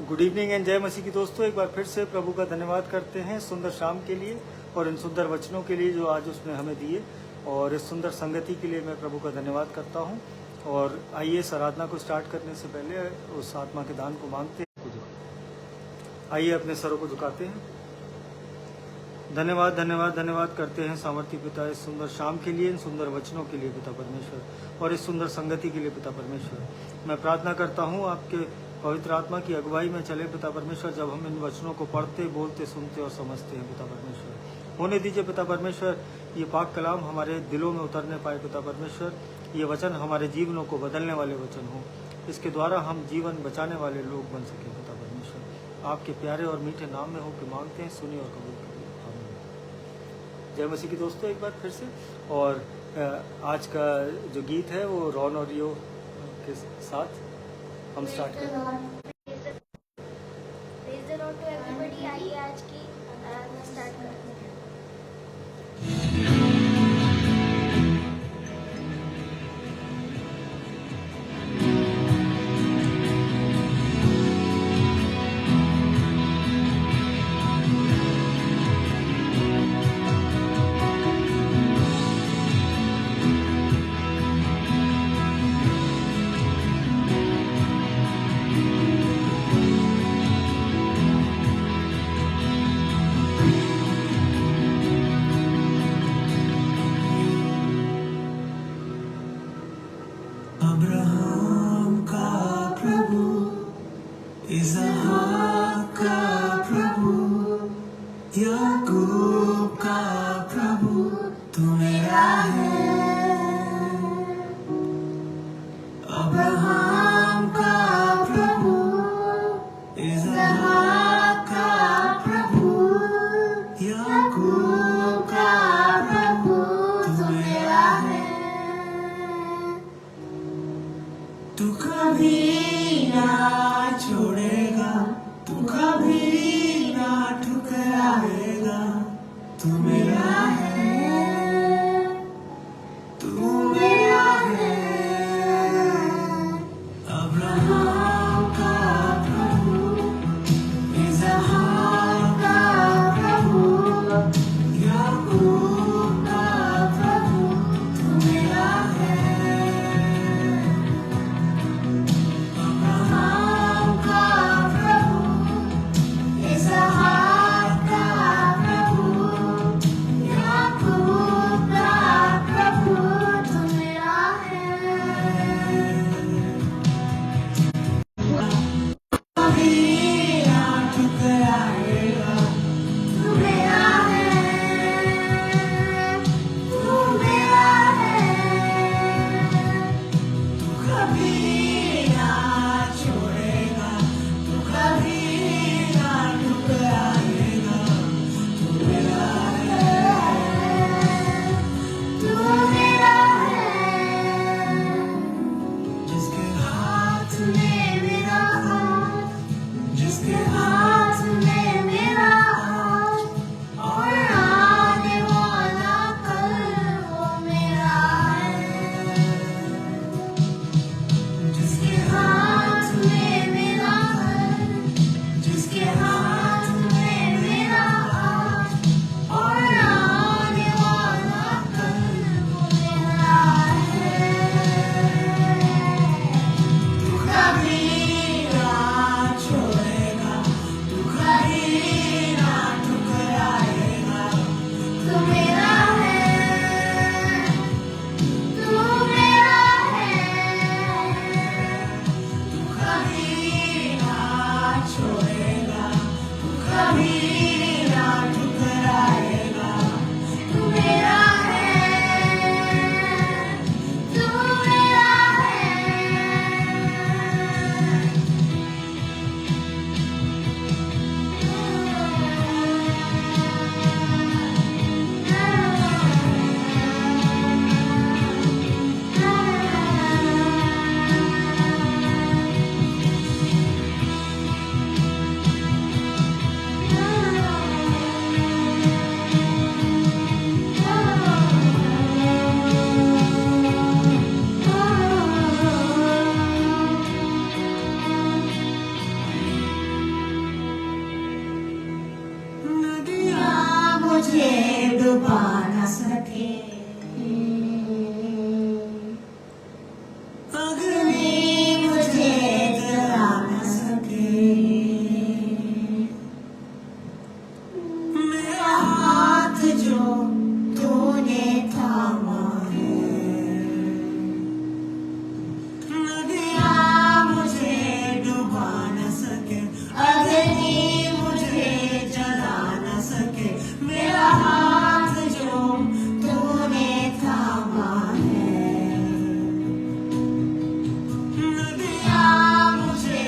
Good evening and जय मसीह की दोस्तों। एक बार फिर से प्रभु का धन्यवाद करते हैं सुंदर शाम के लिए और इन सुंदर वचनों के लिए जो आज उसने हमें दिए, और इस सुंदर संगति के लिए मैं प्रभु का धन्यवाद करता हूं। और आइए इस आराधना को स्टार्ट करने से पहले उस आत्मा के दान को मांगते हैं। आइए अपने सरों को झुकाते हैं। धन्यवाद धन्यवाद धन्यवाद करते हैं सामर्थी पिता इस सुंदर शाम के लिए, इन सुंदर वचनों के लिए पिता परमेश्वर, और इस सुंदर संगति के लिए पिता परमेश्वर। मैं प्रार्थना करता हूँ आपके पवित्र आत्मा की अगुवाई में चले पिता परमेश्वर, जब हम इन वचनों को पढ़ते, बोलते, सुनते और समझते हैं पिता परमेश्वर। होने दीजिए पिता परमेश्वर, ये पाक कलाम हमारे दिलों में उतरने पाए पिता परमेश्वर। ये वचन हमारे जीवनों को बदलने वाले वचन हो, इसके द्वारा हम जीवन बचाने वाले लोग बन सके पिता परमेश्वर। आपके प्यारे और मीठे नाम में होकर मांगते हैं, सुनिए और कबूल करिए, आमीन। जय मसीह की दोस्तों एक बार फिर से। और आज का जो गीत है वो रॉन और रियो के साथ हम स्टार्ट करें। आइए आज की स्टार्ट करते हैं। अब्राहम का प्रभु, इसहाक का प्रभु, याकूब का प्रभु तू मेरा है। अब्राहम का प्रभु, इसहाक का प्रभु, याकूब का प्रभु तू मेरा है। तू कभी ना छोड़ेगा, तू कभी ना ठुकराएगा, तू मेरा है, तू मेरा है। अब्राहम का प्रभु, इसहाक का प्रभु, याकूब का प्रभु तू मेरा है। अब्राहम का प्रभु, इसहाक का प्रभु, मुझे डुबा न सके, अग्नि मुझे जला न सके, मेरा हाथ जो तूने थामा है, नदियाँ मुझे डुबा न सके, अग्नि मुझे जला न सके, मेरा हाथ जो तूने थामा है, नदियाँ मुझे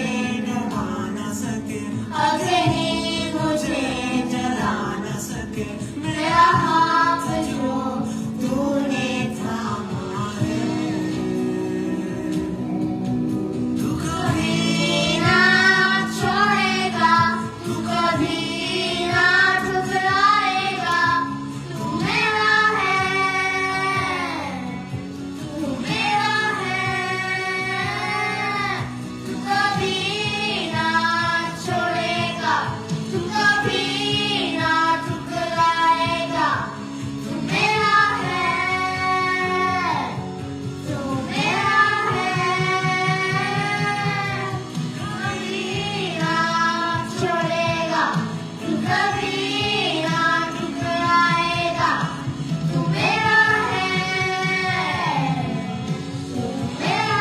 डुबा न सके, अग्नि मुझे जला न सके, मेरा हाथ जो तूने थामा है, तू कभी ना छोड़ेगा, तू कभी ना ठुकराएगा, तू मेरा है, तू मेरा है, तू कभी ना छोड़ेगा, तू कभी ना ठुकराएगा, तू मेरा है, तू मेरा है, कभी ना छोड़ेगा, तू कभी ना ठुकराएगा, तू मेरा है, तू मेरा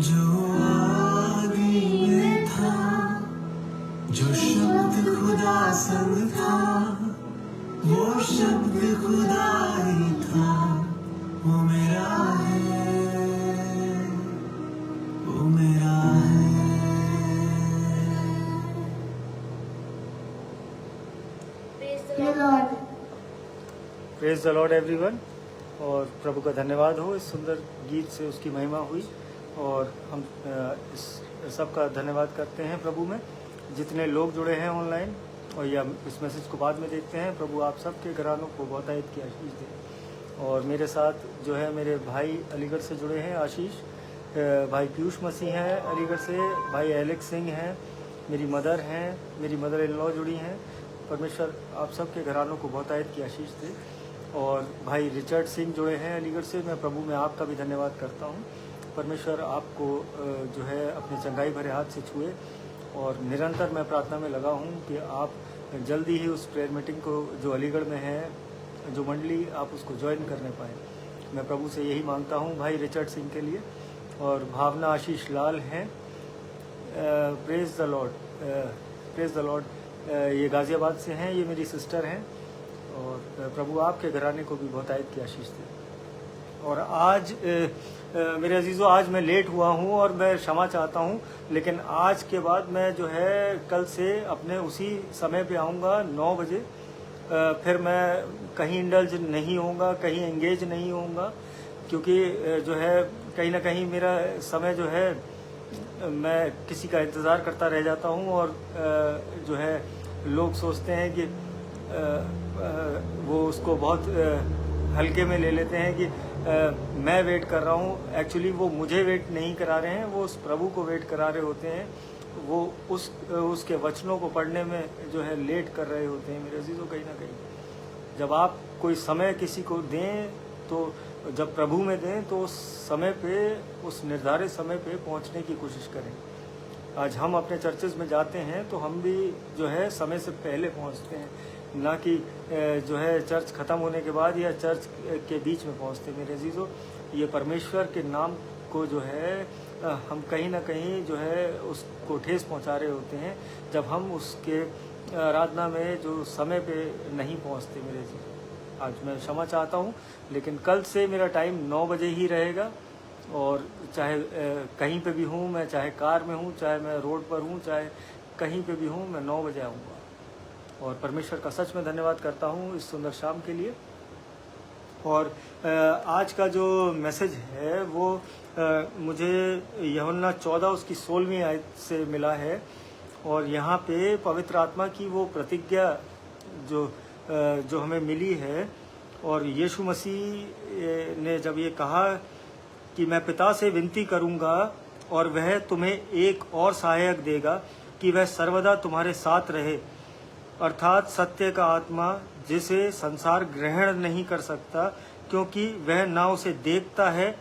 जो आदि में था, जो शब्द खुदा संग था, वो शब्द खुदा ही था, वो मेरा है, वो मेरा है। Praise the Lord. Praise the Lord everyone. और प्रभु का धन्यवाद हो, इस सुंदर गीत से उसकी महिमा हुई और हम इस सबका धन्यवाद करते हैं प्रभु में। जितने लोग जुड़े हैं ऑनलाइन और या इस मैसेज को बाद में देखते हैं, प्रभु आप सबके घरानों को बहुतायत की आशीष दे। और मेरे साथ जो है मेरे भाई अलीगढ़ से जुड़े हैं, आशीष भाई पीयूष मसीह हैं अलीगढ़ से, भाई एलेक्स सिंह हैं, मेरी मदर हैं, मेरी मदर इन लॉ जुड़ी हैं। परमेश्वर आप सबके घरानों को बहुतायत की आशीष दे। और भाई रिचर्ड सिंह जुड़े हैं अलीगढ़ से, मैं प्रभु में आपका भी धन्यवाद करता हूँ। परमेश्वर आपको जो है अपने चंगाई भरे हाथ से छुए और निरंतर मैं प्रार्थना में लगा हूँ कि आप जल्दी ही उस प्रेयर मीटिंग को जो अलीगढ़ में है, जो मंडली, आप उसको ज्वाइन करने पाएँ। मैं प्रभु से यही मांगता हूँ भाई रिचर्ड सिंह के लिए। और भावना आशीष लाल हैं, praise the Lord, praise the Lord, ये गाज़ियाबाद से हैं, ये मेरी सिस्टर हैं। और प्रभु आपके घराने को भी बहुतायत की आशीष दे। और आज मेरे अजीज़ों, आज मैं लेट हुआ हूँ और मैं क्षमा चाहता हूँ, लेकिन आज के बाद मैं जो है कल से अपने उसी समय पे आऊँगा 9 बजे। फिर मैं कहीं इंडल्ज नहीं होऊंगा, कहीं एंगेज नहीं होऊंगा, क्योंकि जो है कहीं ना कहीं मेरा समय जो है मैं किसी का इंतज़ार करता रह जाता हूँ। और जो है लोग सोचते हैं कि वो उसको बहुत हल्के में ले लेते हैं कि मैं वेट कर रहा हूँ। एक्चुअली वो मुझे वेट नहीं करा रहे हैं, वो उस प्रभु को वेट करा रहे होते हैं। वो उसके वचनों को पढ़ने में जो है लेट कर रहे होते हैं। मेरे अजीज़ों, कहीं ना कहीं जब आप कोई समय किसी को दें, तो जब प्रभु में दें तो उस समय पे, उस निर्धारित समय पे पहुंचने की कोशिश करें। आज हम अपने चर्चेज में जाते हैं तो हम भी जो है समय से पहले पहुंचते हैं, ना कि जो है चर्च ख़त्म होने के बाद या चर्च के बीच में पहुंचते। मेरे अजीज़ों, ये परमेश्वर के नाम को जो है हम कहीं ना कहीं जो है उसको ठेस पहुंचा रहे होते हैं, जब हम उसके आराधना में जो समय पे नहीं पहुंचते। मेरे जी, आज मैं क्षमा चाहता हूँ, लेकिन कल से मेरा टाइम 9 बजे ही रहेगा। और चाहे कहीं पे भी हूँ मैं, चाहे कार में हूँ, चाहे मैं रोड पर हूँ, चाहे कहीं पे भी हूँ, मैं 9 बजे आऊँगा। और परमेश्वर का सच में धन्यवाद करता हूँ इस सुंदर शाम के लिए। और आज का जो मैसेज है वो मुझे यूहन्ना 14 उसकी 16वीं आयत से मिला है। और यहाँ पे पवित्र आत्मा की वो प्रतिज्ञा जो हमें मिली है, और यीशु मसीह ने जब ये कहा कि मैं पिता से विनती करूँगा और वह तुम्हें एक और सहायक देगा कि वह सर्वदा तुम्हारे साथ रहे, अर्थात सत्य का आत्मा, जिसे संसार ग्रहण नहीं कर सकता क्योंकि वह ना उसे देखता है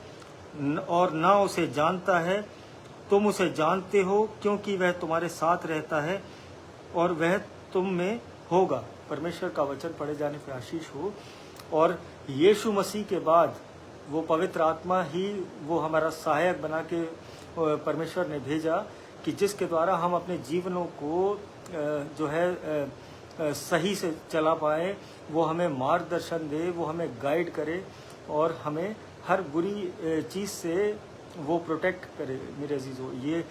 और ना उसे जानता है। तुम उसे जानते हो क्योंकि वह तुम्हारे साथ रहता है और वह तुम में होगा। परमेश्वर का वचन पढ़े जाने पे आशीष हो। और यीशु मसीह के बाद वो पवित्र आत्मा ही वो हमारा सहायक बना के परमेश्वर ने भेजा, कि जिसके द्वारा हम अपने जीवनों को जो है सही से चला पाए, वो हमें मार्गदर्शन दे, वो हमें गाइड करे और हमें हर बुरी चीज़ से वो प्रोटेक्ट करे। मेरे अजीजों, ये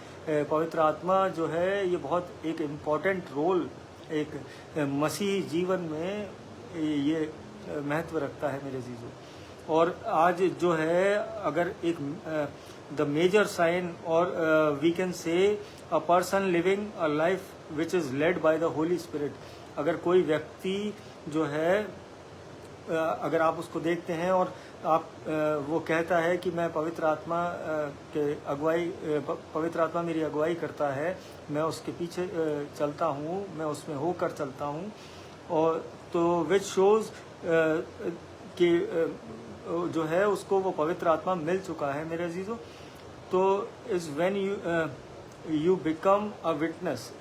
पवित्र आत्मा जो है ये बहुत एक इम्पॉर्टेंट रोल एक मसीही जीवन में ये महत्व रखता है मेरे अजीजों। और आज जो है अगर एक द मेजर साइन और we can say a person living a life which is led by the holy spirit, अगर कोई व्यक्ति जो है अगर आप उसको देखते हैं और आप वो कहता है कि मैं पवित्र आत्मा के अगुवाई, पवित्र आत्मा मेरी अगुवाई करता है, मैं उसके पीछे चलता हूँ, मैं उसमें होकर चलता हूँ, और तो विच शोज कि जो है उसको वो पवित्र आत्मा मिल चुका है मेरे अजीजों। तो is when you become a witness,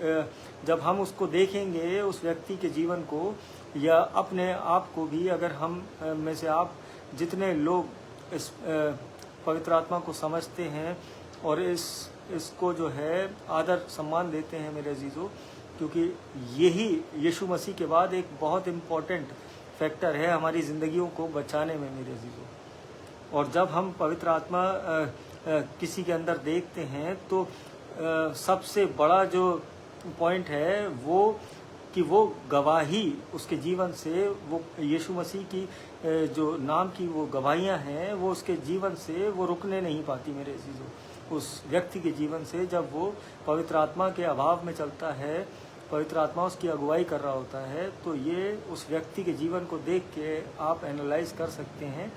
जब हम उसको देखेंगे उस व्यक्ति के जीवन को या अपने आप को भी, अगर हम में से आप जितने लोग इस पवित्र आत्मा को समझते हैं और इसको जो है आदर सम्मान देते हैं मेरे अजीजों, क्योंकि यही यीशु मसीह के बाद एक बहुत इम्पोर्टेंट फैक्टर है हमारी ज़िंदगियों को बचाने में मेरे अजीजों। और जब हम पवित्र आत्मा किसी के अंदर देखते हैं तो सबसे बड़ा जो पॉइंट है वो कि वो गवाही उसके जीवन से, वो यीशु मसीह की जो नाम की वो गवाहियाँ हैं वो उसके जीवन से वो रुकने नहीं पाती मेरे अजीजों। उस व्यक्ति के जीवन से जब वो पवित्र आत्मा के अभाव में चलता है, पवित्र आत्मा उसकी अगुवाई कर रहा होता है, तो ये उस व्यक्ति के जीवन को देख के आप एनालाइज कर सकते हैं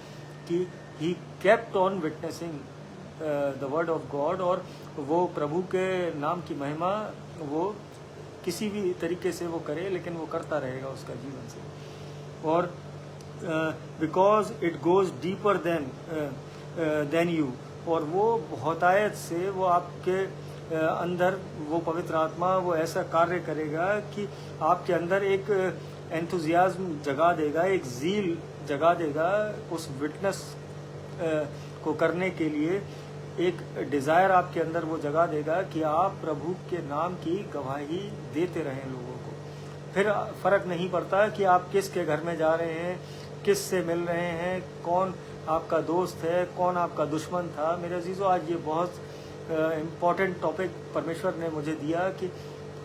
कि he kept on witnessing the word of God, और वो प्रभु के नाम की महिमा वो किसी भी तरीके से वो करे, लेकिन वो करता रहेगा उसका जीवन से। और because it goes deeper than you, और वो बहुतायत से वो आपके अंदर वो पवित्र आत्मा वो ऐसा कार्य करेगा कि आपके अंदर एक एंथुजियाज्म जगा देगा, एक ज़ील जगा देगा उस विटनेस को करने के लिए, एक डिज़ायर आपके अंदर वो जगा देगा कि आप प्रभु के नाम की गवाही देते रहें लोगों को। फिर फ़र्क नहीं पड़ता कि आप किसके घर में जा रहे हैं, किस से मिल रहे हैं, कौन आपका दोस्त है, कौन आपका दुश्मन था। मेरे अजीज़ों, आज ये बहुत इम्पॉर्टेंट टॉपिक परमेश्वर ने मुझे दिया कि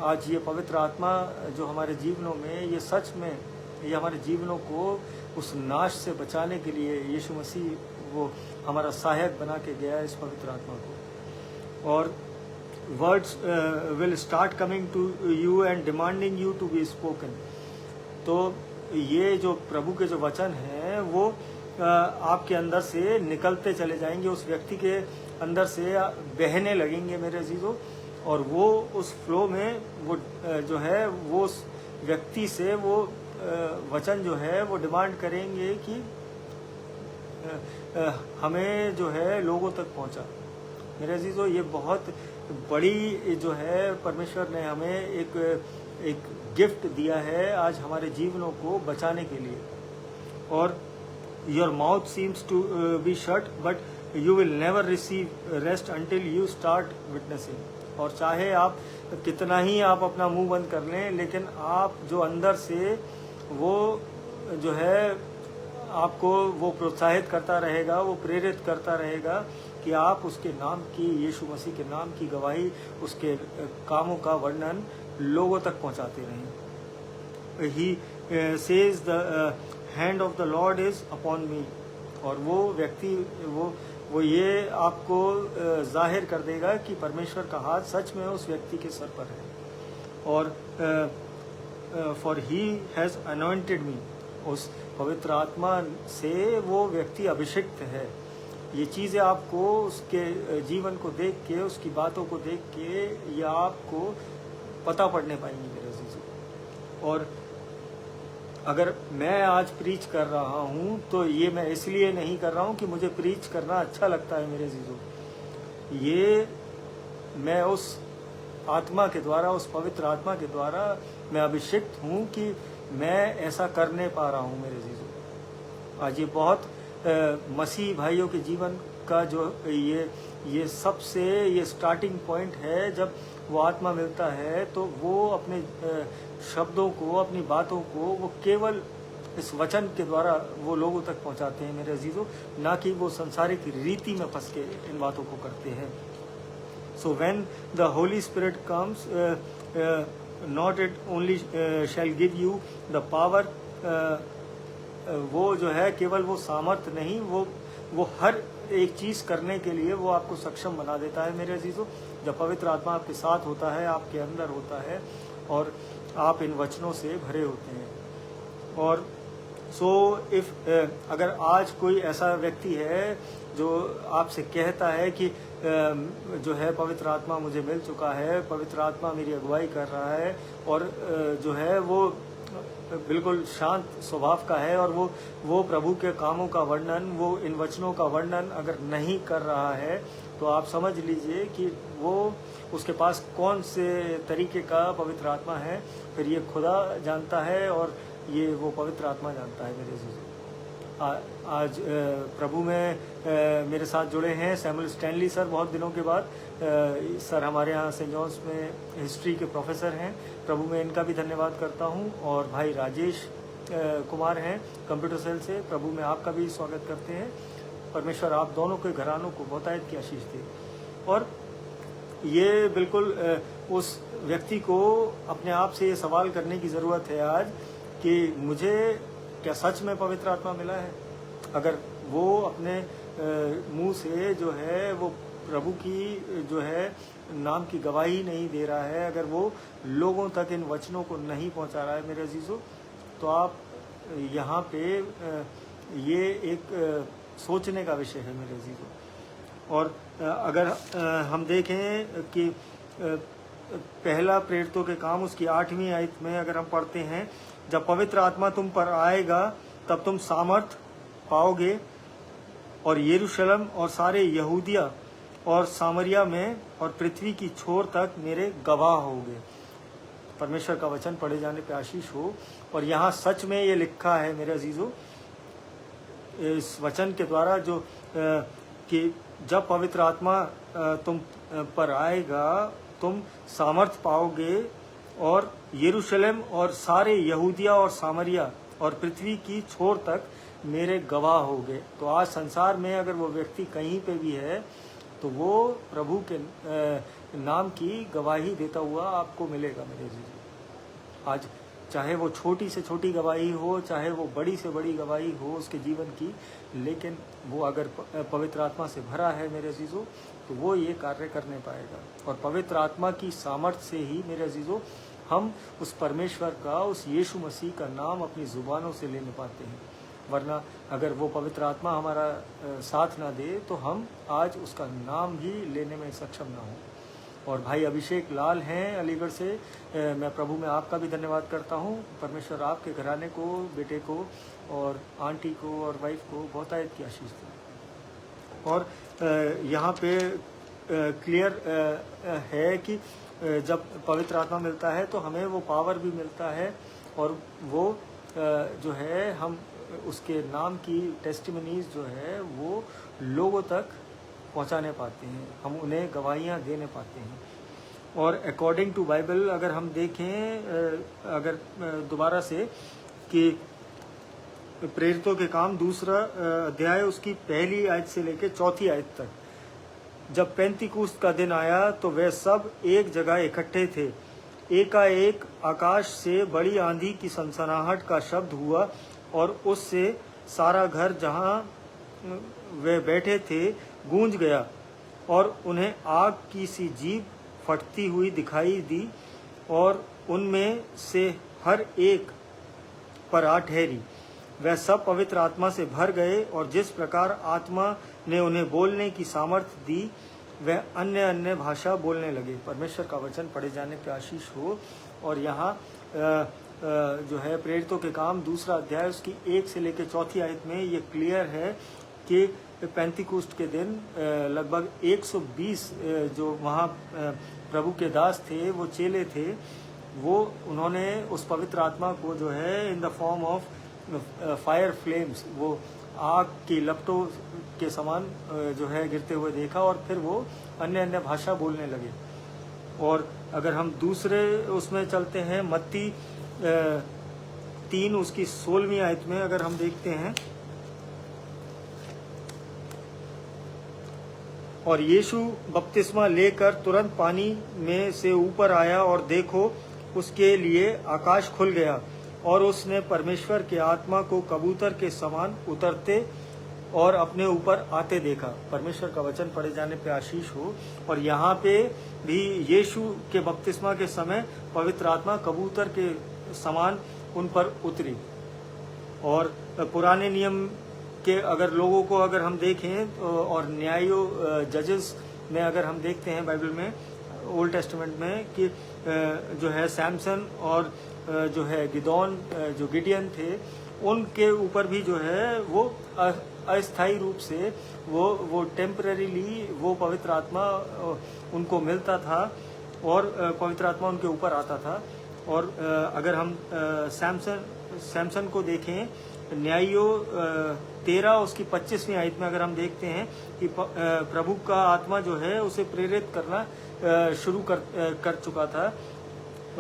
आज ये पवित्र आत्मा जो हमारे जीवनों में, ये सच में ये हमारे जीवनों को उस नाश से बचाने के लिए यीशु मसीह वो हमारा सहायक बना के गया इस पवित्र आत्मा को। और words will start coming to you and demanding you to be spoken. तो ये जो प्रभु के जो वचन हैं वो आपके अंदर से निकलते चले जाएंगे, उस व्यक्ति के अंदर से बहने लगेंगे मेरे अजीजों, और वो उस फ्लो में वो जो है वो उस व्यक्ति से वो वचन जो है वो डिमांड करेंगे कि हमें जो है लोगों तक पहुंचा। मेरे अजीजों, ये बहुत बड़ी जो है परमेश्वर ने हमें एक गिफ्ट दिया है आज हमारे जीवनों को बचाने के लिए। और your mouth seems to be shut but you will never receive rest until you start witnessing. और चाहे आप कितना ही आप अपना मुंह बंद कर लें, लेकिन आप जो अंदर से वो जो है आपको वो प्रोत्साहित करता रहेगा, वो प्रेरित करता रहेगा कि आप उसके नाम की, यीशु मसीह के नाम की गवाही, उसके कामों का वर्णन लोगों तक पहुंचाते रहें। He says the hand of the Lord is upon मी, और वो व्यक्ति वो ये आपको जाहिर कर देगा कि परमेश्वर का हाथ सच में उस व्यक्ति के सर पर है। और फॉर ही हैज़ अनॉइंटेड मी, उस पवित्र आत्मा से वो व्यक्ति अभिषिक्त है। ये चीज़ें आपको उसके जीवन को देख के, उसकी बातों को देख के ये आपको पता पड़ने पाएंगी मेरे अजीजों। और अगर मैं आज प्रीच कर रहा हूँ तो ये मैं इसलिए नहीं कर रहा हूँ कि मुझे प्रीच करना अच्छा लगता है मेरे अजीजों, ये मैं उस आत्मा के द्वारा, उस पवित्र आत्मा के द्वारा मैं अभिषिक्त हूँ कि मैं ऐसा करने पा रहा हूँ मेरे अजीजों। आज ये बहुत मसीह भाइयों के जीवन का जो ये सबसे ये स्टार्टिंग पॉइंट है। जब वो आत्मा मिलता है तो वो अपने शब्दों को, अपनी बातों को वो केवल इस वचन के द्वारा वो लोगों तक पहुंचाते हैं मेरे अजीजों, ना कि वो संसारिक रीति में फंस के इन बातों को करते हैं। So when the holy spirit comes, not it only shell give you the power, वो जो है केवल वो सामर्थ नहीं, वो हर एक चीज़ करने के लिए वो आपको सक्षम बना देता है मेरे अजीजों। जब पवित्र आत्मा आपके साथ होता है, आपके अंदर होता है और आप इन वचनों से भरे होते हैं। और अगर आज कोई ऐसा व्यक्ति है जो आपसे कहता है कि जो है पवित्र आत्मा मुझे मिल चुका है, पवित्र आत्मा मेरी अगुवाई कर रहा है, और जो है वो बिल्कुल शांत स्वभाव का है, और वो प्रभु के कामों का वर्णन, वो इन वचनों का वर्णन अगर नहीं कर रहा है, तो आप समझ लीजिए कि वो उसके पास कौन से तरीके का पवित्र आत्मा है। फिर ये खुदा जानता है और ये वो पवित्र आत्मा जानता है मेरे अजीजों। आज प्रभु में मेरे साथ जुड़े हैं सैमुअल स्टैनली सर, बहुत दिनों के बाद। सर हमारे यहाँ सेंट जॉन्स में हिस्ट्री के प्रोफेसर हैं, प्रभु में इनका भी धन्यवाद करता हूँ। और भाई राजेश कुमार हैं कंप्यूटर सेल से, प्रभु में आपका भी स्वागत करते हैं। परमेश्वर आप दोनों के घरानों को बहुतायत की आशीष दे। और ये बिल्कुल उस व्यक्ति को अपने आप से ये सवाल करने की ज़रूरत है आज कि मुझे क्या सच में पवित्र आत्मा मिला है। अगर वो अपने मुंह से जो है वो प्रभु की जो है नाम की गवाही नहीं दे रहा है, अगर वो लोगों तक इन वचनों को नहीं पहुंचा रहा है मेरे अजीजों, तो आप यहाँ पे ये एक सोचने का विषय है मेरे अजीजों। और अगर हम देखें कि पहला प्रेरितों के काम उसकी 8वीं आयत में अगर हम पढ़ते हैं, जब पवित्र आत्मा तुम पर आएगा तब तुम सामर्थ पाओगे और यरूशलेम और सारे यहूदिया और सामरिया में और पृथ्वी की छोर तक मेरे गवाह होगे। परमेश्वर का वचन पढ़े जाने पे आशीष हो। और यहाँ सच में ये लिखा है मेरे अजीजों, इस वचन के द्वारा जो कि जब पवित्र आत्मा तुम पर आएगा तुम सामर्थ पाओगे और यरूशलेम और सारे यहूदिया और सामरिया और पृथ्वी की छोर तक मेरे गवाह होगे। तो आज संसार में अगर वो व्यक्ति कहीं पे भी है तो वो प्रभु के नाम की गवाही देता हुआ आपको मिलेगा मेरे जी। आज चाहे वो छोटी से छोटी गवाही हो, चाहे वो बड़ी से बड़ी गवाही हो उसके जीवन की, लेकिन वो अगर पवित्र आत्मा से भरा है मेरे अजीजों तो वो ये कार्य करने पाएगा। और पवित्र आत्मा की सामर्थ्य से ही मेरे अजीजों हम उस परमेश्वर का, उस यीशु मसीह का नाम अपनी जुबानों से लेने पाते हैं। वरना अगर वो पवित्र आत्मा हमारा साथ ना दे तो हम आज उसका नाम भी लेने में सक्षम ना हो। और भाई अभिषेक लाल हैं अलीगढ़ से, मैं प्रभु में आपका भी धन्यवाद करता हूँ। परमेश्वर आपके घराने को, बेटे को और आंटी को और वाइफ को बहुतायत की आशीष दे। और यहाँ पे क्लियर है कि जब पवित्र आत्मा मिलता है तो हमें वो पावर भी मिलता है और वो जो है हम उसके नाम की टेस्टिमनीज जो है वो लोगों तक पहुंचाने पाते हैं, हम उन्हें गवाहियां देने पाते हैं। और अकॉर्डिंग टू बाइबल अगर हम देखें, अगर दोबारा से कि प्रेरितों के काम दूसरा अध्याय उसकी पहली आयत से लेकर चौथी आयत तक। जब पेंतीकुस्त का दिन आया तो वे सब एक जगह इकट्ठे थे। एकाएक आकाश से बड़ी आंधी की सनसनाहट का शब्द हुआ और उससे सारा घर जहाँ वे बैठे थे गूंज गया और उन्हें आग की सी जीभ फटती हुई दिखाई दी और उनमें से हर एक पर आ ठहरी। वह सब पवित्र आत्मा से भर गए और जिस प्रकार आत्मा ने उन्हें बोलने की सामर्थ्य दी वह अन्य अन्य भाषा बोलने लगे। परमेश्वर का वचन पढ़े जाने पे आशीष हो। और यहाँ जो है प्रेरितों के काम दूसरा अध्याय उसकी 1 से लेकर चौथी आयत में ये क्लियर है कि पेंतीकुस्ट के दिन लगभग 120 जो वहाँ प्रभु के दास थे, वो चेले थे, वो उन्होंने उस पवित्र आत्मा को जो है in the form of fire flames, वो आग की लपटों के समान जो है गिरते हुए देखा और फिर वो अन्य अन्य भाषा बोलने लगे। और अगर हम दूसरे उसमें चलते हैं मत्ती 3 उसकी 16वीं आयत में अगर हम देखते हैं, और यीशु बपतिस्मा लेकर तुरंत पानी में से ऊपर आया और देखो उसके लिए आकाश खुल गया और उसने परमेश्वर के आत्मा को कबूतर के समान उतरते और अपने ऊपर आते देखा। परमेश्वर का वचन पढ़े जाने पे आशीष हो। और यहाँ पे भी यीशु के बपतिस्मा के समय पवित्र आत्मा कबूतर के समान उन पर उतरी। और पुराने नियम के अगर लोगों को अगर हम देखें और न्यायों जजेस में अगर हम देखते हैं बाइबल में ओल्ड टेस्टामेंट में कि जो है सैमसन और जो है गिदोन जो गिडियन थे, उनके ऊपर भी जो है वो अस्थायी रूप से वो टेम्परेरीली वो पवित्र आत्मा उनको मिलता था और पवित्र आत्मा उनके ऊपर आता था। और अगर हम सैमसन को देखें, न्यायों 13 उसकी 25वीं आयत में अगर हम देखते हैं कि प्रभु का आत्मा जो है उसे प्रेरित करना शुरू कर चुका था।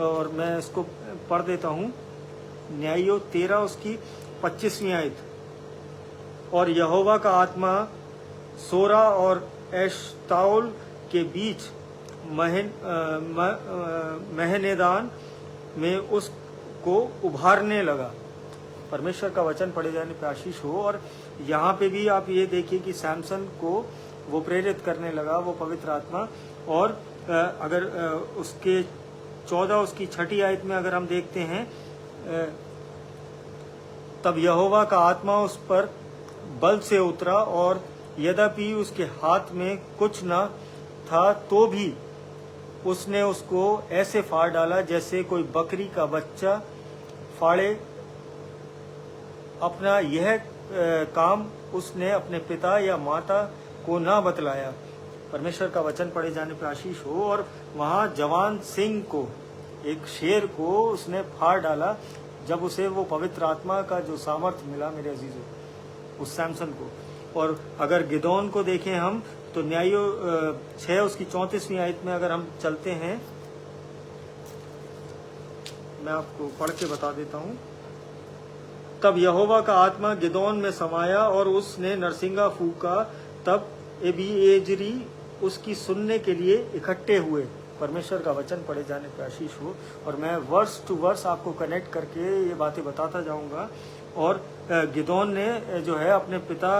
और मैं इसको पढ़ देता हूँ, न्यायों 13 उसकी 25वीं आयत। और यहोवा का आत्मा सोरा और एश्ताओल के बीच महनेदान में उसको उभारने लगा। परमेश्वर का वचन पढ़े जाने पे आशीष हो। और यहाँ पे भी आप ये देखिए कि सैमसन को वो प्रेरित करने लगा वो पवित्र आत्मा। और अगर उसके 14 उसकी 6ठी आयत में अगर हम देखते हैं, तब यहोवा का आत्मा उस पर बल से उतरा और यद्यपि उसके हाथ में कुछ न था तो भी उसने उसको ऐसे फाड़ डाला जैसे कोई बकरी का बच्चा फाड़े। अपना यह काम उसने अपने पिता या माता को ना बतलाया। परमेश्वर का वचन पढ़े जाने पर आशीष हो। और वहाँ जवान सिंह को, एक शेर को उसने फाड़ डाला जब उसे वो पवित्र आत्मा का जो सामर्थ्य मिला मेरे अजीजों, उस सैमसन को। और अगर गिदोन को देखें हम तो न्यायों 6 उसकी 34वीं आयत में अगर हम चलते हैं, मैं आपको पढ़ के बता देता हूँ। तब यहोवा का आत्मा गिदोन में समाया और उसने नरसिंगा फूका, तब एबीएजरी उसकी सुनने के लिए इकट्ठे हुए। परमेश्वर का वचन पढ़े जाने पर आशीष हो। और मैं वर्स टू वर्स आपको कनेक्ट करके ये बातें बताता जाऊंगा। और गिदोन ने जो है अपने पिता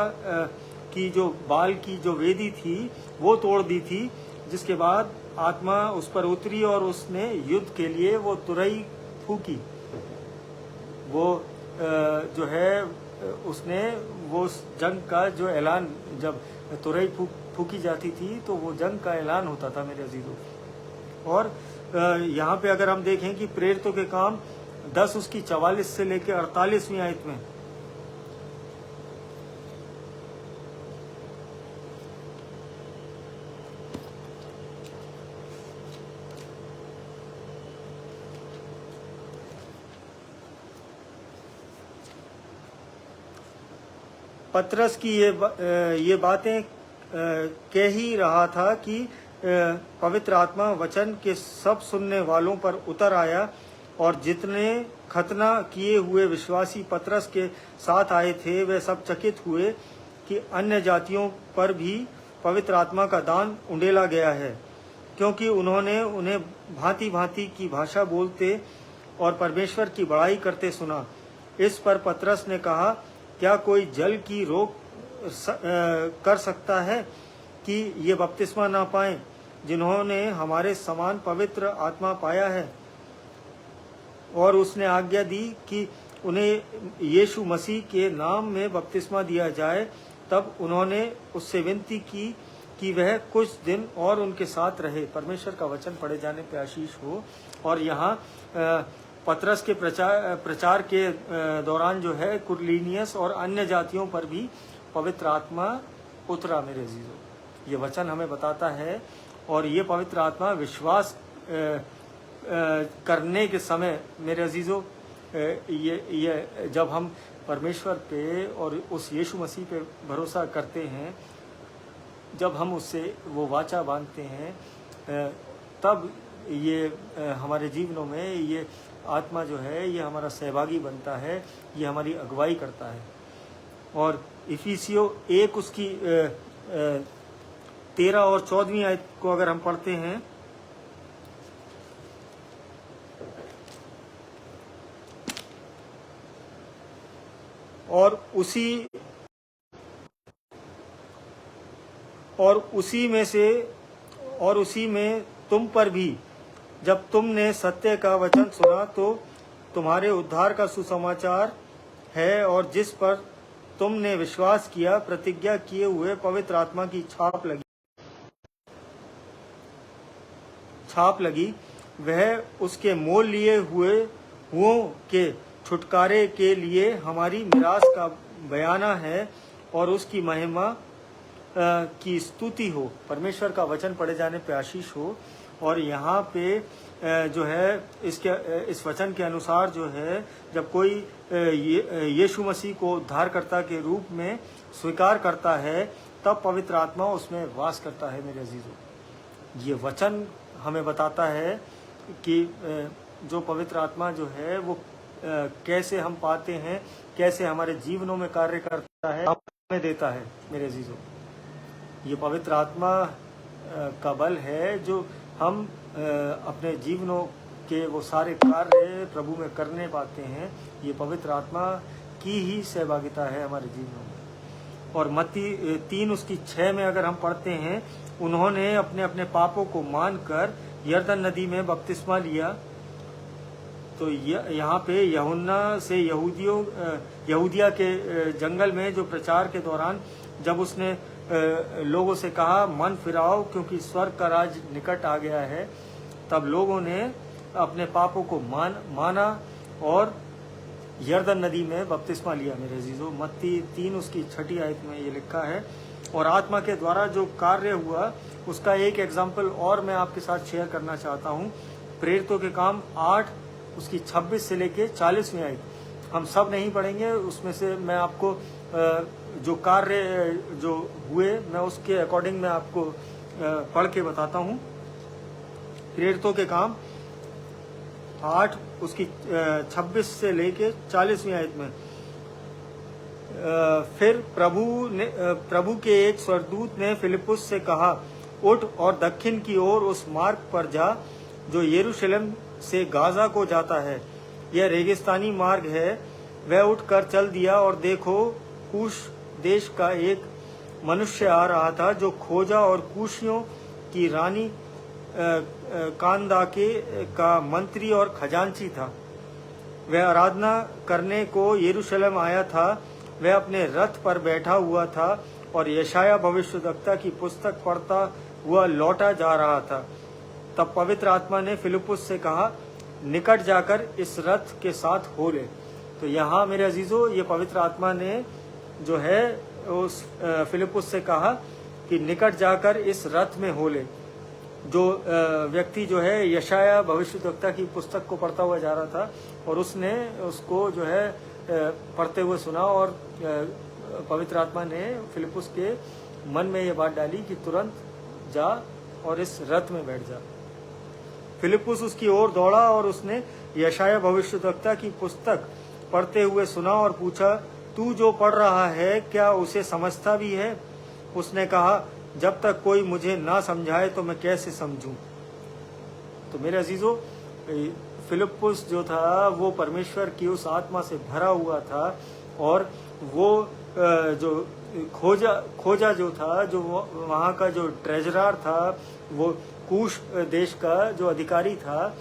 की जो बाल की जो वेदी थी वो तोड़ दी थी, जिसके बाद आत्मा उस पर उतरी और उसने युद्ध के लिए वो तुरई फूकी। वो जो है उसने वो जंग का जो ऐलान, जब तुरई फूकी जाती थी तो वो जंग का ऐलान होता था मेरे अजीजों। और यहाँ पे अगर हम देखें कि प्रेरितों के काम 10 उसकी 44 से लेकर 48वीं आयत में, पतरस की ये बातें कह ही रहा था कि पवित्र आत्मा वचन के सब सुनने वालों पर उतर आया और जितने खतना किए हुए विश्वासी पतरस के साथ आए थे, वे सब चकित हुए कि अन्य जातियों पर भी पवित्र आत्मा का दान उंडेला गया है, क्योंकि उन्होंने उन्हें भांति भांति की भाषा बोलते और परमेश्वर की बड़ाई करते सुना। इस पर पतरस ने कहा, क्या कोई जल की रोक कर सकता है कि ये बपतिस्मा ना पाएं जिन्होंने हमारे समान पवित्र आत्मा पाया है? और उसने आज्ञा दी कि उन्हें यीशु मसीह के नाम में बपतिस्मा दिया जाए। तब उन्होंने उससे विनती की कि वह कुछ दिन और उनके साथ रहे। परमेश्वर का वचन पढ़े जाने पे आशीष हो। और यहाँ पतरस के प्रचार के दौरान जो है कुरलीनियस और अन्य जातियों पर भी पवित्र आत्मा उतरा। मेरे अजीजों, ये वचन हमें बताता है। और ये पवित्र आत्मा विश्वास करने के समय मेरे अजीजों, ये जब हम परमेश्वर पे और उस यीशु मसीह पे भरोसा करते हैं, जब हम उससे वो वाचा बांधते हैं, तब ये हमारे जीवनों में ये आत्मा जो है ये हमारा सहभागी बनता है, ये हमारी अगुवाई करता है। और इफिसियों 1 उसकी 13 और 14वीं आयत को अगर हम पढ़ते हैं, और उसी में तुम पर भी, जब तुमने सत्य का वचन सुना तो तुम्हारे उद्धार का सुसमाचार है, और जिस पर तुमने विश्वास किया, प्रतिज्ञा किए हुए पवित्र आत्मा की छाप लगी। वह उसके मोल लिए हुओं के छुटकारे के लिए हमारी मिरास का बयाना है, और उसकी महिमा की स्तुति हो। परमेश्वर का वचन पढ़े जाने पे आशीष हो। और यहाँ पे जो है इस वचन के अनुसार जो है, जब कोई यीशु मसीह को उद्धारकर्ता के रूप में स्वीकार करता है, तब पवित्र आत्मा उसमें वास करता है। मेरे अजीजों, ये वचन हमें बताता है कि जो पवित्र आत्मा जो है वो कैसे हम पाते हैं, कैसे हमारे जीवनों में कार्य करता है, हमें देता है। मेरे अजीजों, ये पवित्र आत्मा का बल है जो हम अपने जीवनों के वो सारे कार्य प्रभु में करने पाते हैं। ये पवित्र आत्मा की ही सहभागिता है हमारे जीवनों में। और मत्ती 3 उसकी 6 में अगर हम पढ़ते हैं, उन्होंने अपने अपने पापों को मानकर यरदन नदी में बपतिस्मा लिया। तो यहाँ पे यूहन्ना से यहूदिया के जंगल में जो प्रचार के दौरान जब उसने लोगों से कहा मन फिराओ क्योंकि स्वर्ग का राज निकट आ गया है, तब लोगों ने अपने पापों को माना और यरदन नदी में बपतिस्मा लिया। मेरे अजीजों, मत्ती 3 उसकी 6 आयत में ये लिखा है। और आत्मा के द्वारा जो कार्य हुआ उसका एक एग्जाम्पल और मैं आपके साथ शेयर करना चाहता हूँ। प्रेरितों के काम 8 उसकी 26 से लेके 40वीं आयत, हम सब नहीं पढ़ेंगे, उसमें से मैं आपको जो कार्य जो हुए मैं उसके अकॉर्डिंग मैं आपको पढ़ के बताता हूँ। प्रेरितों के काम 8 उसकी 26 से लेके 40वीं आयत में, फिर प्रभु के एक स्वर्गदूत ने फिलिपुस से कहा, उठ और दक्षिण की ओर उस मार्ग पर जा जो यरूशलेम से गाजा को जाता है। यह रेगिस्तानी मार्ग है। वह उठकर चल दिया और देखो, कूश देश का एक मनुष्य आ रहा था जो खोजा और कूशियों की रानी कांदाके का मंत्री और खजांची था। वह आराधना करने को यरूशलेम आया था। वह अपने रथ पर बैठा हुआ था और यशाया भविष्यद्वक्ता की पुस्तक पढ़ता हुआ लौटा जा रहा था। तब पवित्र आत्मा ने फिलिपुस से कहा, निकट जाकर इस रथ के साथ हो ले। तो यहाँ मेरे अजीजों, ये पवित्र आत्मा ने जो है उस फिलिपुस से कहा कि निकट जाकर इस रथ में हो ले। जो व्यक्ति जो है यशाया भविष्यद्वक्ता की पुस्तक को पढ़ता हुआ जा रहा था और उसने उसको जो है पढ़ते हुए सुना और पवित्र आत्मा ने फिलिपुस के मन में ये बात डाली कि तुरंत जा और इस रथ में बैठ जा। फिलिप्पुस उसकी ओर दौड़ा और उसने यशाया भविष्यद्वक्ता की पुस्तक पढ़ते हुए सुना और पूछा, तू जो पढ़ रहा है क्या उसे समझता भी है? उसने कहा, जब तक कोई मुझे ना समझाए तो मैं कैसे समझूं। तो मेरे अजीजों, फिलिप्पुस जो था वो परमेश्वर की उस आत्मा से भरा हुआ था और वो जो खोजा जो था, जो वहाँ का जो ट्रेजरर था, वो कूश देश का जो अधिकारी था,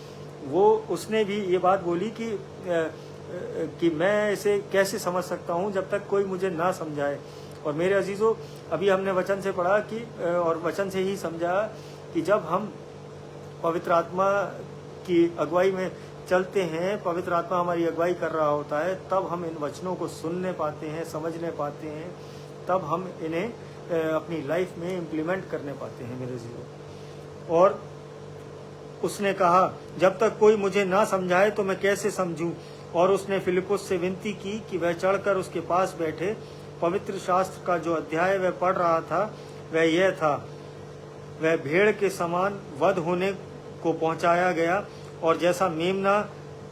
वो उसने भी ये बात बोली कि मैं इसे कैसे समझ सकता हूँ जब तक कोई मुझे ना समझाए। और मेरे अजीजों, अभी हमने वचन से पढ़ा कि और वचन से ही समझा कि जब हम पवित्र आत्मा की अगुवाई में चलते हैं, पवित्र आत्मा हमारी अगुवाई कर रहा होता है, तब हम इन वचनों को सुनने पाते हैं, समझने पाते हैं, तब हम इन्हें अपनी लाइफ में इम्प्लीमेंट करने पाते हैं मेरे जीवन। और उसने कहा, जब तक कोई मुझे ना समझाए तो मैं कैसे समझूं। और उसने फिलिप्पुस से विनती की कि वह चढ़कर उसके पास बैठे। पवित्र शास्त्र का जो अध्याय वह पढ़ रहा था वह यह था, वह भेड़ के समान वध होने को पहुंचाया गया, और जैसा मेमना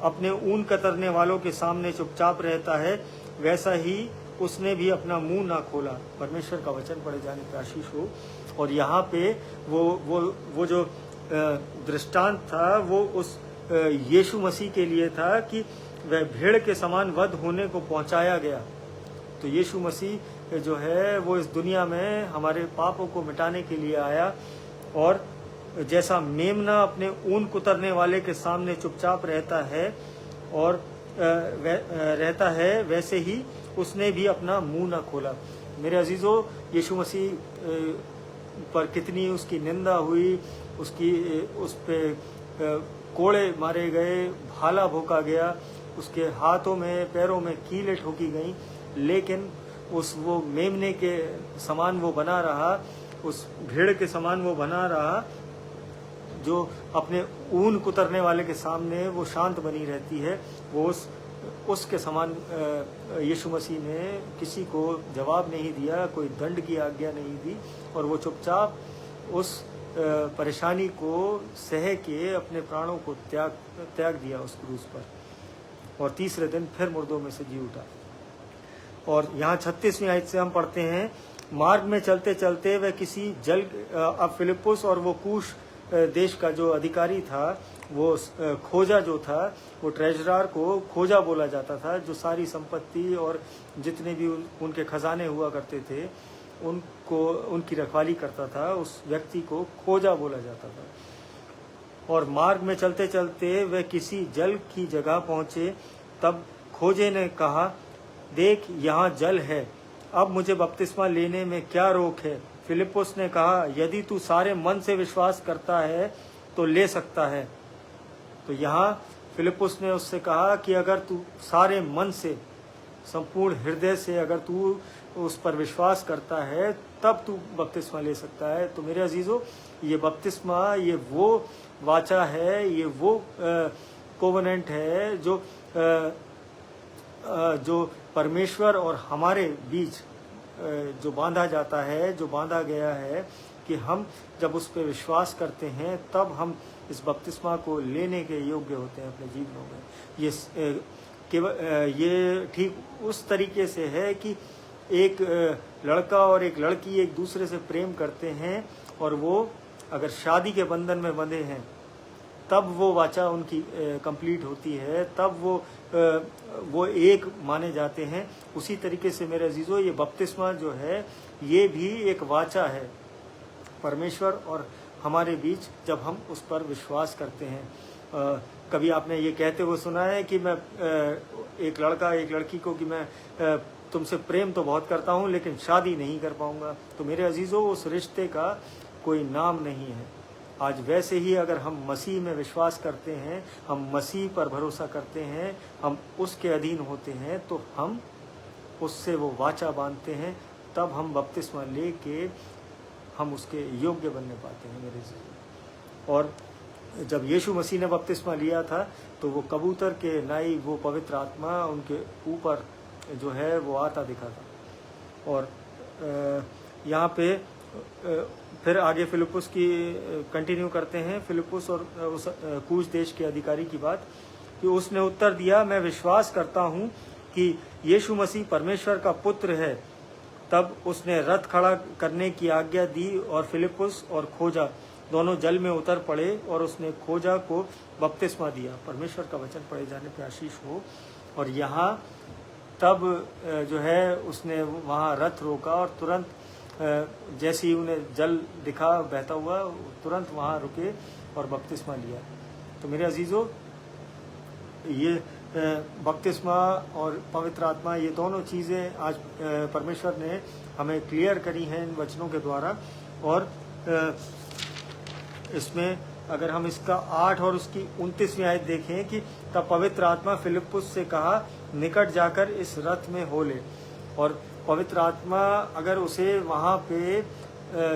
अपने ऊन कतरने वालों के सामने चुपचाप रहता है, वैसा ही उसने भी अपना मुंह ना खोला। परमेश्वर का वचन पढ़े जाने की आशीष हो। और यहाँ पे वो जो दृष्टांत था वो उस यीशु मसीह के लिए था कि वह भेड़ के समान वध होने को पहुंचाया गया। तो यीशु मसीह जो है वो इस दुनिया में हमारे पापों को मिटाने के लिए आया, और जैसा मेमना अपने ऊन कुतरने वाले के सामने चुपचाप रहता है और रहता है, वैसे ही उसने भी अपना मुंह न खोला। मेरे अजीजों, यीशु मसीह पर कितनी उसकी निंदा हुई, उस पे कोड़े मारे गए, भाला भोंका गया, उसके हाथों में पैरों में कीलें ठोकी गई, लेकिन वो मेमने के समान वो बना रहा, उस भेड़ के समान वो बना रहा जो अपने ऊन कुतरने वाले के सामने वो शांत बनी रहती है। वो उसके समान यीशु मसीह ने किसी को जवाब नहीं दिया, कोई दंड की आज्ञा नहीं दी, और वो चुपचाप उस परेशानी को सह के अपने प्राणों को त्याग दिया उस क्रूस पर, और तीसरे दिन फिर मुर्दों में से जी उठा। और यहाँ 36वीं आयत से हम पढ़ते हैं, मार्ग में चलते चलते वह किसी अब फिलिप्पुस और वो कूश देश का जो अधिकारी था, वो खोजा जो था, वो ट्रेजरर को खोजा बोला जाता था, जो सारी संपत्ति और जितने भी उनके खजाने हुआ करते थे उनकी रखवाली करता था, उस व्यक्ति को खोजा बोला जाता था। और मार्ग में चलते चलते वह किसी जल की जगह पहुंचे, तब खोजे ने कहा, देख यहाँ जल है, अब मुझे बपतिस्मा लेने में क्या रोक है? फिलिप्पुस ने कहा, यदि तू सारे मन से विश्वास करता है तो ले सकता है। तो यहाँ फिलिप्पुस ने उससे कहा कि अगर तू सारे मन से, संपूर्ण हृदय से अगर तू उस पर विश्वास करता है तब तू बपतिस्मा ले सकता है। तो मेरे अजीजों, ये बपतिस्मा, ये वो वाचा है, ये वो कोवेनेंट है जो परमेश्वर और हमारे बीच जो बांधा जाता है, जो बांधा गया है, कि हम जब उस पर विश्वास करते हैं तब हम इस बपतिस्मा को लेने के योग्य होते हैं अपने जीवनों में। ये ठीक उस तरीके से है कि एक लड़का और एक लड़की एक दूसरे से प्रेम करते हैं, और वो अगर शादी के बंधन में बंधे हैं तब वो वाचा उनकी कंप्लीट होती है, तब वो एक माने जाते हैं। उसी तरीके से मेरे अजीजों, ये बपतिस्मा जो है ये भी एक वाचा है परमेश्वर और हमारे बीच, जब हम उस पर विश्वास करते हैं। कभी आपने ये कहते हुए सुना है कि मैं एक लड़का एक लड़की को कि मैं तुमसे प्रेम तो बहुत करता हूँ लेकिन शादी नहीं कर पाऊंगा। तो मेरे अजीजों, उस रिश्ते का कोई नाम नहीं है। आज वैसे ही अगर हम मसीह में विश्वास करते हैं, हम मसीह पर भरोसा करते हैं, हम उसके अधीन होते हैं, तो हम उससे वो वाचा बांधते हैं, तब हम बपतिस्मा लेके हम उसके योग्य बनने पाते हैं मेरे जीवन। और जब यीशु मसीह ने बपतिस्मा लिया था तो वो कबूतर के नाई वो पवित्र आत्मा उनके ऊपर जो है वो आता दिखा था। और यहाँ पे फिर आगे फिलिप्पुस की कंटिन्यू करते हैं, फिलिप्पुस और उस कूश देश के अधिकारी की बात कि उसने उत्तर दिया, मैं विश्वास करता हूँ कि यीशु मसीह परमेश्वर का पुत्र है। तब उसने रथ खड़ा करने की आज्ञा दी और फिलिप्पुस और खोजा दोनों जल में उतर पड़े और उसने खोजा को बपतिस्मा दिया। परमेश्वर का वचन पढ़े जाने पे आशीष हो। और यहाँ तब जो है उसने वहाँ रथ रोका और तुरंत जैसे ही उन्हें जल दिखा बहता हुआ, तुरंत वहाँ रुके और बपतिस्मा लिया। तो मेरे अजीजों, ये बपतिस्मा और पवित्र आत्मा, ये दोनों चीज़ें आज परमेश्वर ने हमें क्लियर करी हैं इन वचनों के द्वारा। और इसमें अगर हम इसका 8 और उसकी 29वीं आयत देखें कि तब पवित्र आत्मा फिलिप्पुस से कहा, निकट जाकर इस रथ में हो ले। और पवित्र आत्मा अगर उसे वहाँ पे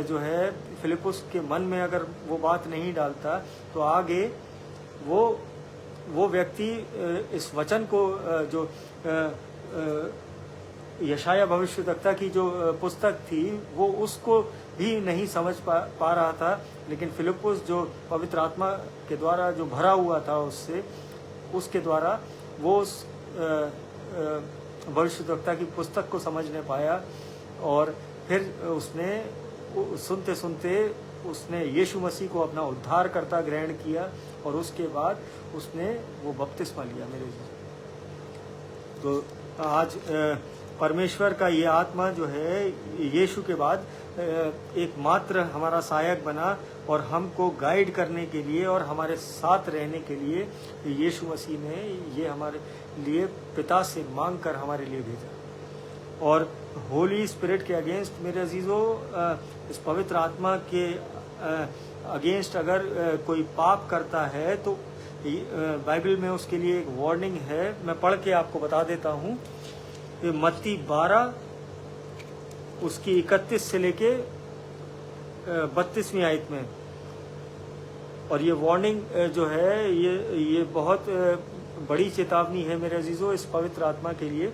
जो है फिलिप्पुस के मन में अगर वो बात नहीं डालता, तो आगे वो व्यक्ति इस वचन को जो यशाया भविष्यवक्ता की जो पुस्तक थी, वो उसको भी नहीं समझ पा रहा था। लेकिन फिलिप्पुस जो पवित्र आत्मा के द्वारा जो भरा हुआ था उसके द्वारा वो उस भविष्यवक्ता की पुस्तक को समझने पाया। और फिर उसने सुनते सुनते उसने यीशु मसीह को अपना उद्धारकर्ता ग्रहण किया और उसके बाद उसने वो बपतिस्मा लिया। मेरे तो आज परमेश्वर का ये आत्मा जो है यीशु के बाद एकमात्र हमारा सहायक बना और हमको गाइड करने के लिए और हमारे साथ रहने के लिए यीशु मसीह ने ये हमारे लिए पिता से मांग कर हमारे लिए भेजा। और होली स्पिरिट के अगेंस्ट मेरे अजीजों, इस पवित्र आत्मा के अगेंस्ट अगर कोई पाप करता है तो बाइबल में उसके लिए एक वार्निंग है। मैं पढ़ के आपको बता देता हूँ। मत्ती 12 उसकी 31 से लेके 32वीं आयत में। और ये वार्निंग जो है ये बहुत बड़ी चेतावनी है मेरे अजीजों इस पवित्र आत्मा के लिए।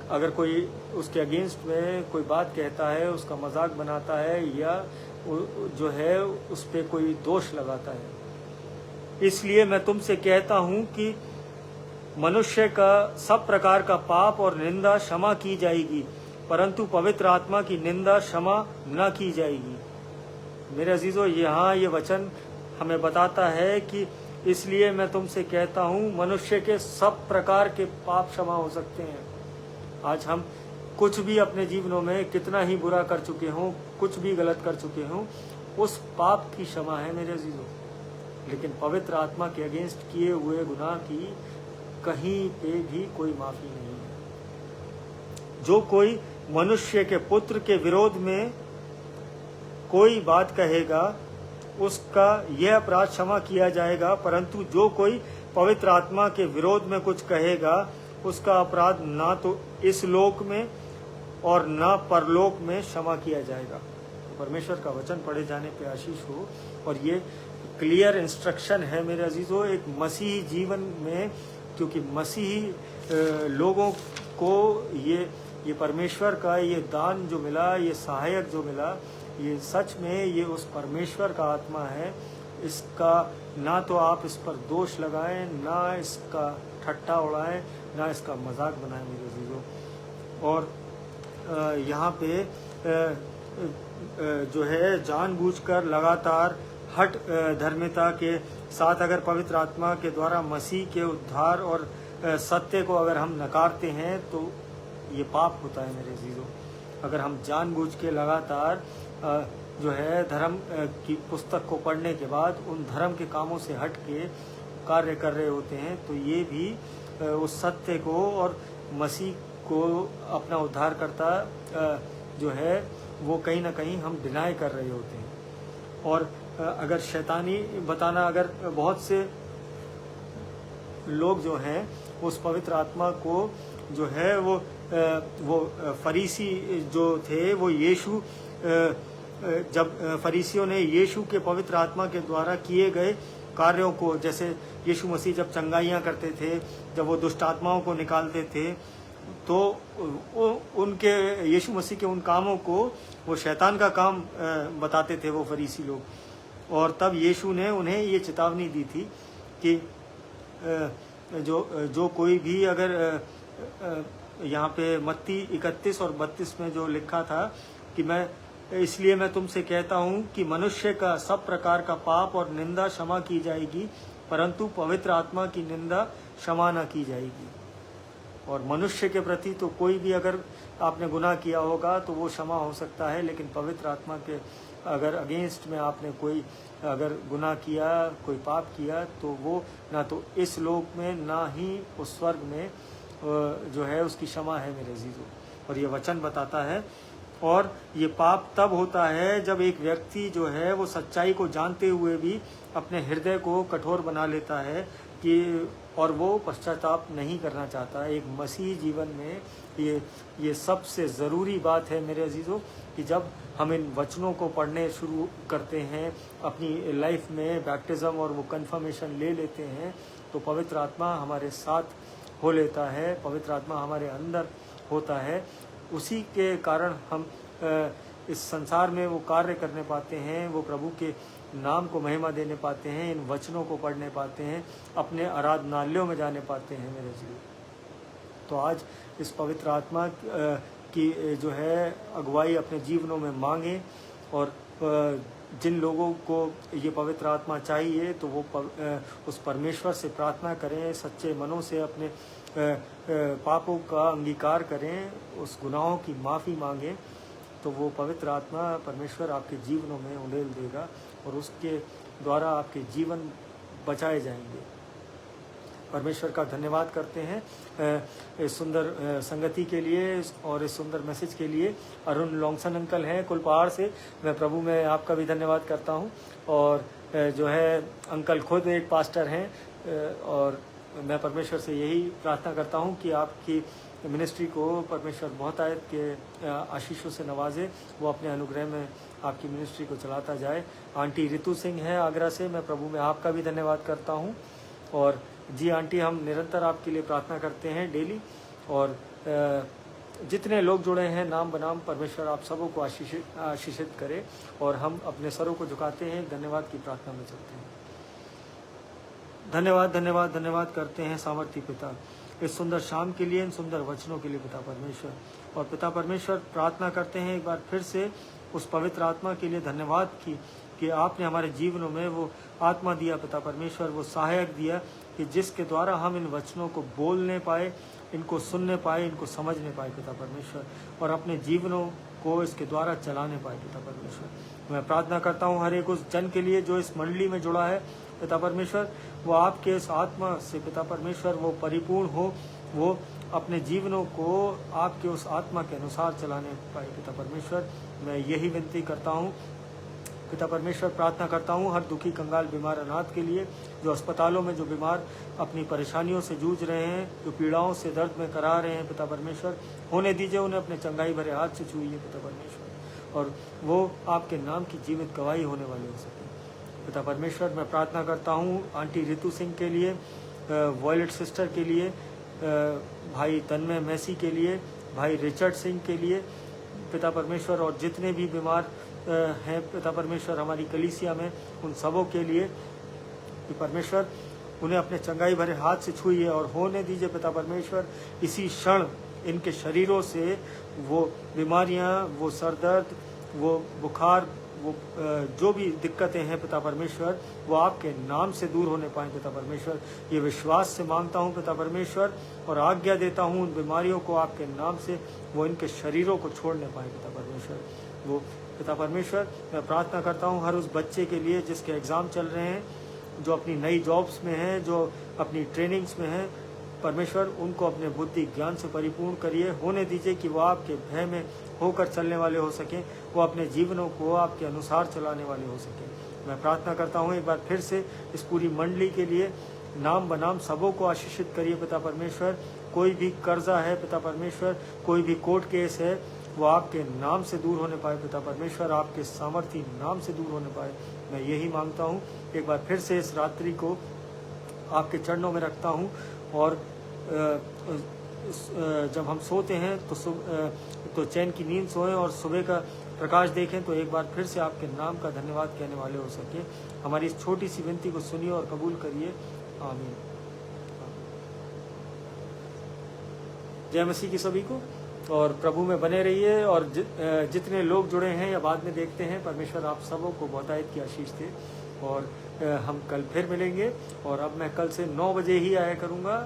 अगर कोई उसके अगेंस्ट में कोई बात कहता है, उसका मजाक बनाता है या जो है उस पर कोई दोष लगाता है, इसलिए मैं तुमसे कहता हूँ कि मनुष्य का सब प्रकार का पाप और निंदा क्षमा की जाएगी, परंतु पवित्र आत्मा की निंदा क्षमा न की जाएगी। मेरे अजीजों, यहाँ ये वचन हमें बताता है कि इसलिए मैं तुमसे कहता हूँ मनुष्य के सब प्रकार के पाप क्षमा हो सकते हैं। आज हम कुछ भी अपने जीवनों में कितना ही बुरा कर चुके हों, कुछ भी गलत कर चुके हों, उस पाप की क्षमा है मेरे अजीजों। लेकिन पवित्र आत्मा के अगेंस्ट किए हुए गुनाह की कहीं पे भी कोई माफी नहीं है। जो कोई मनुष्य के पुत्र के विरोध में कोई बात कहेगा, उसका यह अपराध क्षमा किया जाएगा, परंतु जो कोई पवित्र आत्मा के विरोध में कुछ कहेगा, उसका अपराध ना तो इस लोक में और ना परलोक में क्षमा किया जाएगा। तो परमेश्वर का वचन पढ़े जाने पे आशीष हो। और ये क्लियर इंस्ट्रक्शन है मेरे अजीजों एक मसीही जीवन में, क्योंकि मसीही लोगों को ये परमेश्वर का ये दान जो मिला, ये सहायक जो मिला, ये सच में ये उस परमेश्वर का आत्मा है। इसका ना तो आप इस पर दोष लगाएं, ना इसका ठट्टा उड़ाएं, ना इसका मजाक बनाएं मेरे अजीजों। और यहाँ पे जो है जानबूझकर लगातार हट धर्मिता के साथ अगर पवित्र आत्मा के द्वारा मसीह के उद्धार और सत्य को अगर हम नकारते हैं तो ये पाप होता है मेरे अजीजों। अगर हम जानबूझ के लगातार जो है धर्म की पुस्तक को पढ़ने के बाद उन धर्म के कामों से हट के कार्य कर रहे होते हैं, तो ये भी उस सत्य को और मसीह को अपना उद्धारकर्ता जो है वो कहीं ना कहीं हम डिनाई कर रहे होते हैं। और अगर शैतानी बताना, अगर बहुत से लोग जो हैं उस पवित्र आत्मा को जो है वो फरीसी जो थे, वो यीशु जब फरीसियों ने यीशु के पवित्र आत्मा के द्वारा किए गए कार्यों को, जैसे यीशु मसीह जब चंगाइयाँ करते थे, जब वो दुष्ट आत्माओं को निकालते थे, तो उनके यीशु मसीह के उन कामों को वो शैतान का काम बताते थे वो फरीसी लोग। और तब यीशु ने उन्हें ये चेतावनी दी थी कि जो कोई भी अगर यहाँ पे मत्ती 31 और 32 में जो लिखा था कि इसलिए मैं तुमसे कहता हूँ कि मनुष्य का सब प्रकार का पाप और निंदा क्षमा की जाएगी, परंतु पवित्र आत्मा की निंदा क्षमा न की जाएगी। और मनुष्य के प्रति तो कोई भी अगर आपने गुनाह किया होगा तो वो क्षमा हो सकता है, लेकिन पवित्र आत्मा के अगर अगेंस्ट में आपने कोई अगर गुनाह किया, कोई पाप किया, तो वो ना तो इस लोक में ना ही उस स्वर्ग में जो है उसकी क्षमा है मेरे अजीजों। और ये वचन बताता है। और ये पाप तब होता है जब एक व्यक्ति जो है वो सच्चाई को जानते हुए भी अपने हृदय को कठोर बना लेता है कि और वो पश्चाताप नहीं करना चाहता। एक मसीह जीवन में ये सबसे ज़रूरी बात है मेरे अजीज़ों कि जब हम इन वचनों को पढ़ने शुरू करते हैं अपनी लाइफ में, बैप्टिज़म और वो कन्फर्मेशन ले लेते हैं, तो पवित्र आत्मा हमारे साथ हो लेता है, पवित्र आत्मा हमारे अंदर होता है। उसी के कारण हम इस संसार में वो कार्य करने पाते हैं, वो प्रभु के नाम को महिमा देने पाते हैं, इन वचनों को पढ़ने पाते हैं, अपने आराधनालयों में जाने पाते हैं मेरे जीव। तो आज इस पवित्र आत्मा की जो है अगुवाई अपने जीवनों में मांगे। और जिन लोगों को ये पवित्र आत्मा चाहिए तो वो उस परमेश्वर से प्रार्थना करें, सच्चे मनों से अपने पापों का अंगीकार करें, उस गुनाहों की माफ़ी मांगें, तो वो पवित्र आत्मा परमेश्वर आपके जीवनों में उंडेल देगा और उसके द्वारा आपके जीवन बचाए जाएंगे। परमेश्वर का धन्यवाद करते हैं इस सुंदर संगति के लिए और इस सुंदर मैसेज के लिए। अरुण लॉन्गसन अंकल हैं कुलपहाड़ से, मैं प्रभु में आपका भी धन्यवाद करता हूं। और जो है अंकल खुद एक पास्टर हैं और मैं परमेश्वर से यही प्रार्थना करता हूं कि आपकी मिनिस्ट्री को परमेश्वर बहुतायत के आशीषों से नवाजे, वो अपने अनुग्रह में आपकी मिनिस्ट्री को चलाता जाए। आंटी रितु सिंह है आगरा से, मैं प्रभु में आपका भी धन्यवाद करता हूं। और जी आंटी, हम निरंतर आपके लिए प्रार्थना करते हैं डेली। और जितने लोग जुड़े हैं नाम बनाम, परमेश्वर आप सबों को आशीषित करे। और हम अपने सरों को झुकाते हैं, धन्यवाद की प्रार्थना में चलते हैं। धन्यवाद धन्यवाद धन्यवाद करते हैं सामर्थी पिता इस सुंदर शाम के लिए, इन सुंदर वचनों के लिए पिता परमेश्वर। और पिता परमेश्वर प्रार्थना करते हैं एक बार फिर से उस पवित्र आत्मा के लिए धन्यवाद कि आपने हमारे जीवनों में वो आत्मा दिया पिता परमेश्वर, वो सहायक दिया कि जिसके द्वारा हम इन वचनों को बोलने पाए, इनको सुनने पाए, इनको समझने पाए पिता परमेश्वर, और अपने जीवनों को इसके द्वारा चलाने पाए पिता परमेश्वर। मैं प्रार्थना करता हूँ हर एक उस जन के लिए जो इस मंडली में जुड़ा है पिता परमेश्वर, वो आपके इस आत्मा से पिता परमेश्वर वो परिपूर्ण हो, वो अपने जीवनों को आपके उस आत्मा के अनुसार चलाने पाए पिता परमेश्वर। मैं यही विनती करता हूँ पिता परमेश्वर, प्रार्थना करता हूँ हर दुखी कंगाल बीमार अनाथ के लिए, जो अस्पतालों में जो बीमार अपनी परेशानियों से जूझ रहे हैं, जो पीड़ाओं से दर्द में करा रहे हैं पिता परमेश्वर, होने दीजिए उन्हें अपने चंगाई भरे हाथ से छूइए पिता परमेश्वर, और वो आपके नाम की जीवित गवाही होने वाले हो सके पिता परमेश्वर। मैं प्रार्थना करता हूँ आंटी रितु सिंह के लिए, वॉयलेट सिस्टर के लिए, भाई तन्मय मैसी के लिए, भाई रिचर्ड सिंह के लिए पिता परमेश्वर, और जितने भी बीमार हैं पिता परमेश्वर हमारी कलीसिया में, उन सबों के लिए कि परमेश्वर उन्हें अपने चंगाई भरे हाथ से छूइए और होने दीजिए पिता परमेश्वर इसी क्षण इनके शरीरों से वो बीमारियां, वो सरदर्द, वो बुखार, वो जो भी दिक्कतें हैं पिता परमेश्वर, वो आपके नाम से दूर होने पाएँ पिता परमेश्वर। ये विश्वास से मांगता हूँ पिता परमेश्वर, और आज्ञा देता हूँ उन बीमारियों को आपके नाम से वो इनके शरीरों को छोड़ने पाएँ पिता परमेश्वर। वो पिता परमेश्वर, मैं प्रार्थना करता हूँ हर उस बच्चे के लिए जिसके एग्ज़ाम चल रहे हैं, जो अपनी नई जॉब्स में हैं, जो अपनी ट्रेनिंग्स में हैं, परमेश्वर उनको अपने बुद्धि ज्ञान से परिपूर्ण करिए, होने दीजिए कि वो आपके भय में होकर चलने वाले हो सकें, वो अपने जीवनों को आपके अनुसार चलाने वाले हो सकें। मैं प्रार्थना करता हूँ एक बार फिर से इस पूरी मंडली के लिए, नाम बनाम सबों को आशीषित करिए पिता परमेश्वर। कोई भी कर्जा है पिता परमेश्वर, कोई भी कोर्ट केस है, वो आपके नाम से दूर होने पाए पिता परमेश्वर, आपके सामर्थी नाम से दूर होने पाए। मैं यही मांगता हूँ। एक बार फिर से इस रात्रि को आपके चरणों में रखता हूँ और जब हम सोते हैं तो चैन की नींद सोएं और सुबह का प्रकाश देखें, तो एक बार फिर से आपके नाम का धन्यवाद कहने वाले हो सके। हमारी इस छोटी सी विनती को सुनिए और कबूल करिए। आमीन। जय मसीह की सभी को, और प्रभु में बने रहिए। और जितने लोग जुड़े हैं या बाद में देखते हैं, परमेश्वर आप सबों को बहुतायत की आशीष दे। और हम कल फिर मिलेंगे, और अब मैं कल से 9 बजे ही आया करूँगा।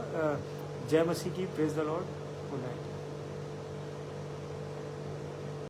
जय मसीह की। Praise the Lord. Good night.